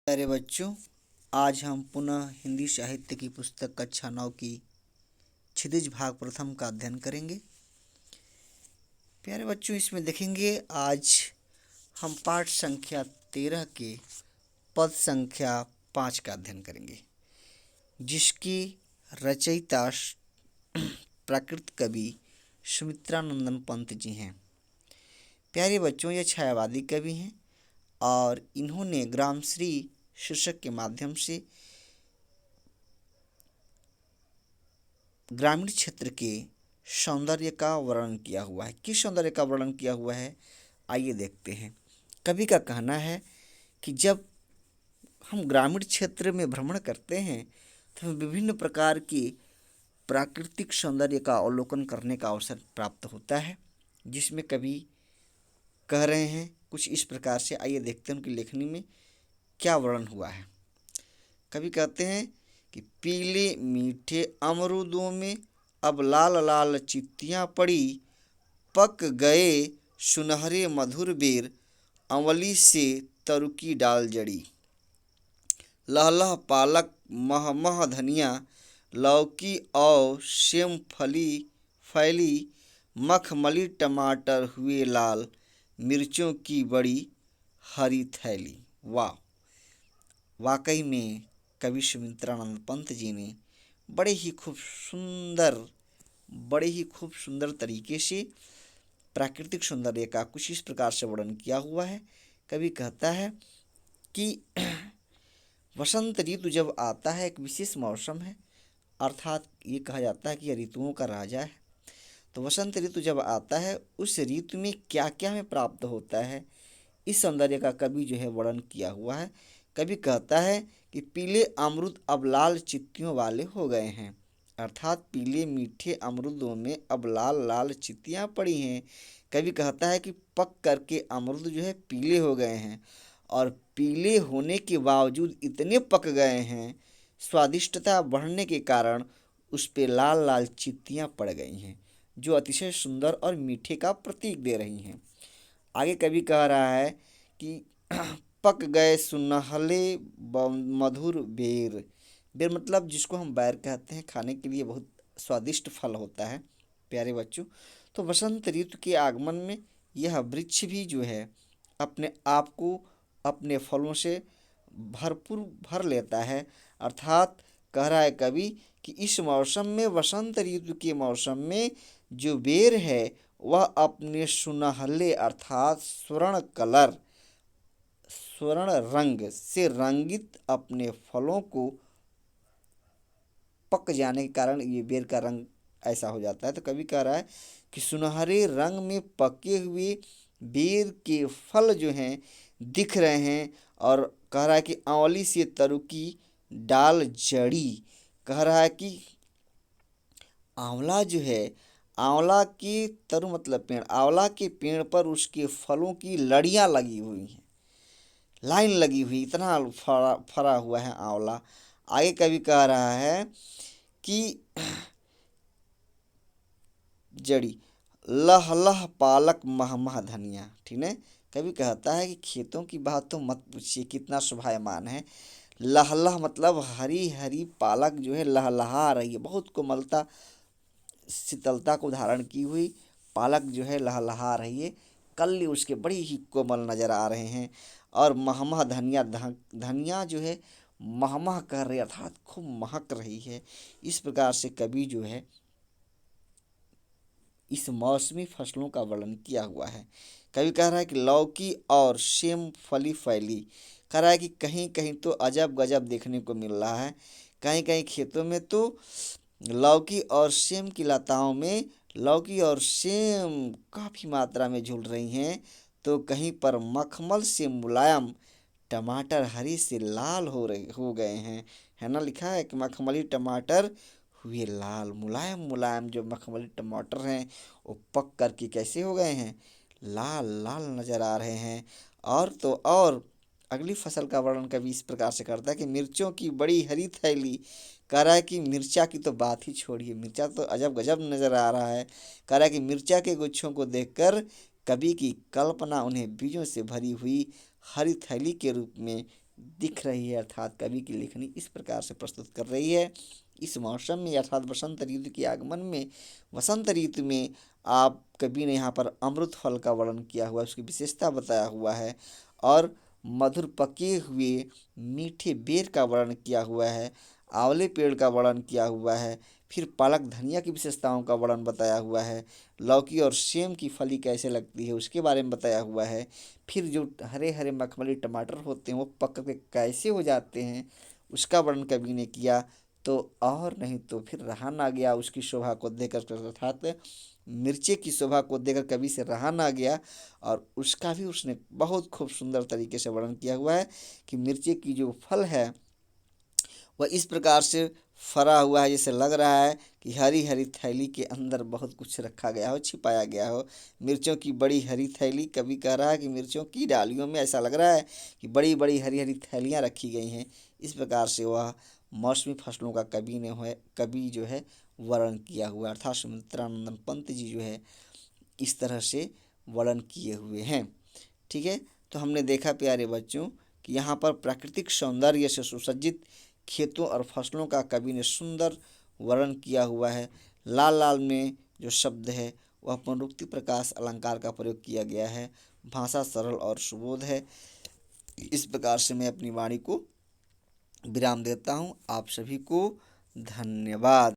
प्यारे बच्चों, आज हम पुनः हिंदी साहित्य की पुस्तक कक्षा 9 की क्षितिज भाग प्रथम का अध्ययन करेंगे। प्यारे बच्चों, इसमें देखेंगे आज हम पाठ संख्या 13 के पद संख्या 5 का अध्ययन करेंगे, जिसकी रचयिता प्राकृत कवि सुमित्रानंदन पंत जी हैं। प्यारे बच्चों, ये छायावादी कवि हैं और इन्होंने ग्रामश्री शीर्षक के माध्यम से ग्रामीण क्षेत्र के सौंदर्य का वर्णन किया हुआ है। किस सौंदर्य का वर्णन किया हुआ है, आइए देखते हैं। कवि का कहना है कि जब हम ग्रामीण क्षेत्र में भ्रमण करते हैं तो हमें विभिन्न प्रकार के प्राकृतिक सौंदर्य का अवलोकन करने का अवसर प्राप्त होता है, जिसमें कवि कह रहे हैं कुछ इस प्रकार से। आइए देखते हैं उनकी लेखनी में क्या वर्णन हुआ है। कवि कहते हैं कि पीले मीठे अमरूदों में अब लाल लाल चित्तियाँ पड़ी, पक गए सुनहरे मधुर बेर, अंवली से तरु की डाल जड़ी। लहलह पालक मह मह धनिया, लौकी और सेम फैली, मखमली टमाटर हुए लाल, मिर्चों की बड़ी हरी थैली। वाह! वाकई में कवि सुमित्रानंद पंत जी ने बड़े ही खूब सुंदर तरीके से प्राकृतिक सौंदर्य का कुछ इस प्रकार से वर्णन किया हुआ है। कवि कहता है कि वसंत ऋतु जब आता है, एक विशेष मौसम है, अर्थात ये कहा जाता है कि यह ऋतुओं का राजा है। तो वसंत ऋतु जब आता है, उस ऋतु में क्या क्या हमें प्राप्त होता है, इस सौंदर्य का कवि जो है वर्णन किया हुआ है। कवि कहता है कि पीले अमरूद अब लाल चित्तियों वाले हो गए हैं, अर्थात पीले मीठे अमरूदों में अब लाल लाल चित्तियाँ पड़ी हैं। कवि कहता है कि पक करके अमरूद जो है पीले हो गए हैं, और पीले होने के बावजूद इतने पक गए हैं, स्वादिष्टता बढ़ने के कारण उस पे लाल लाल चित्तियाँ पड़ गई हैं, जो अतिशय सुंदर और मीठे का प्रतीक दे रही हैं। आगे कवि कह रहा है कि पक गए सुनहले मधुर बेर। बेर मतलब जिसको हम बैर कहते हैं, खाने के लिए बहुत स्वादिष्ट फल होता है। प्यारे बच्चों, तो वसंत ऋतु के आगमन में यह वृक्ष भी जो है अपने आप को अपने फलों से भरपूर भर लेता है। अर्थात कह रहा है कवि कि इस मौसम में, वसंत ऋतु के मौसम में जो बेर है वह अपने सुनहले अर्थात स्वर्ण रंग से रंगित अपने फलों को पक जाने के कारण ये बेर का रंग ऐसा हो जाता है। तो कवि कह रहा है कि सुनहरे रंग में पके हुए बेर के फल जो हैं दिख रहे हैं, और कह रहा है कि आंवली से तरु की डाल जड़ी। कह रहा है कि आंवला जो है, आंवला के तरु मतलब पेड़, आंवला के पेड़ पर उसके फलों की लड़ियां लगी हुई हैं, लाइन लगी हुई, इतना फरा हुआ है आंवला। आगे कवि कह रहा है कि जड़ी लह लह पालक मह मह धनिया। ठीक है, कवि कहता है कि खेतों की बात तो मत पूछिए, कितना शोभायमान है। लहलह मतलब हरी हरी पालक जो है लहलहा रही है, बहुत कोमलता शीतलता को धारण की हुई पालक जो है लहलहा रही है, कल्ली उसके बड़ी ही कोमल नज़र आ रहे हैं। और महमह धनिया, धनिया जो है महमह कर रही अर्थात खूब महक रही है। इस प्रकार से कवि जो है इस मौसमी फसलों का वर्णन किया हुआ है। कवि कह रहा है कि लौकी और सेम फैली। कह रहा है कि कहीं कहीं तो अजब गजब देखने को मिल रहा है। कहीं कहीं खेतों में तो लौकी और सेम की लताओं में लौकी और सेम काफ़ी मात्रा में झूल रही हैं, तो कहीं पर मखमल से मुलायम टमाटर हरी से लाल हो गए हैं। है ना, लिखा है कि मखमली टमाटर हुए लाल। मुलायम मुलायम जो मखमली टमाटर हैं वो पक करके कैसे हो गए हैं, लाल लाल नज़र आ रहे हैं। और तो और अगली फसल का वर्णन कभी इस प्रकार से करता है कि मिर्चों की बड़ी हरी थैली। कह रहा है कि मिर्चा की तो बात ही छोड़िए, मिर्चा तो अजब गजब नज़र आ रहा है। कह रहा है कि मिर्चा के गुच्छों को देखकर कवि की कल्पना उन्हें बीजों से भरी हुई हरी थैली के रूप में दिख रही है, अर्थात कवि की लेखनी इस प्रकार से प्रस्तुत कर रही है। इस मौसम में अर्थात वसंत ऋतु के आगमन में, वसंत ऋतु में आप कवि ने यहाँ पर अमृत फल का वर्णन किया हुआ है, उसकी विशेषता बताया हुआ है, और मधुर पके हुए मीठे बेर का वर्णन किया हुआ है, आंवले पेड़ का वर्णन किया हुआ है, फिर पालक धनिया की विशेषताओं का वर्णन बताया हुआ है, लौकी और सेम की फली कैसे लगती है उसके बारे में बताया हुआ है, फिर जो हरे हरे मखमली टमाटर होते हैं वो पक के कैसे हो जाते हैं उसका वर्णन कवि ने किया। तो और नहीं तो फिर रहा ना गया उसकी शोभा को देखकर, अर्थात मिर्चे की शोभा को देखकर कवि से रहा ना गया, और उसका भी उसने बहुत खूब सुंदर तरीके से वर्णन किया हुआ है कि मिर्चे की जो फल है वह इस प्रकार से फरा हुआ है, जैसे लग रहा है कि हरी हरी थैली के अंदर बहुत कुछ रखा गया हो, छिपाया गया हो। मिर्चों की बड़ी हरी थैली, कवि कह रहा है कि मिर्चों की डालियों में ऐसा लग रहा है कि बड़ी बड़ी हरी हरी थैलियाँ रखी गई हैं। इस प्रकार से वह मौसमी फसलों का कवि जो है वर्णन किया हुआ, अर्थात सुमित्रानंदन पंत जी जो है इस तरह से वर्णन किए हुए हैं। ठीक है, तो हमने देखा प्यारे बच्चों कि यहाँ पर प्राकृतिक सौंदर्य से सुसज्जित खेतों और फसलों का कवि ने सुंदर वर्णन किया हुआ है। लाल लाल में जो शब्द है वह पुनरुक्ति प्रकाश अलंकार का प्रयोग किया गया है। भाषा सरल और सुबोध है। इस प्रकार से मैं अपनी वाणी को विराम देता हूँ। आप सभी को धन्यवाद।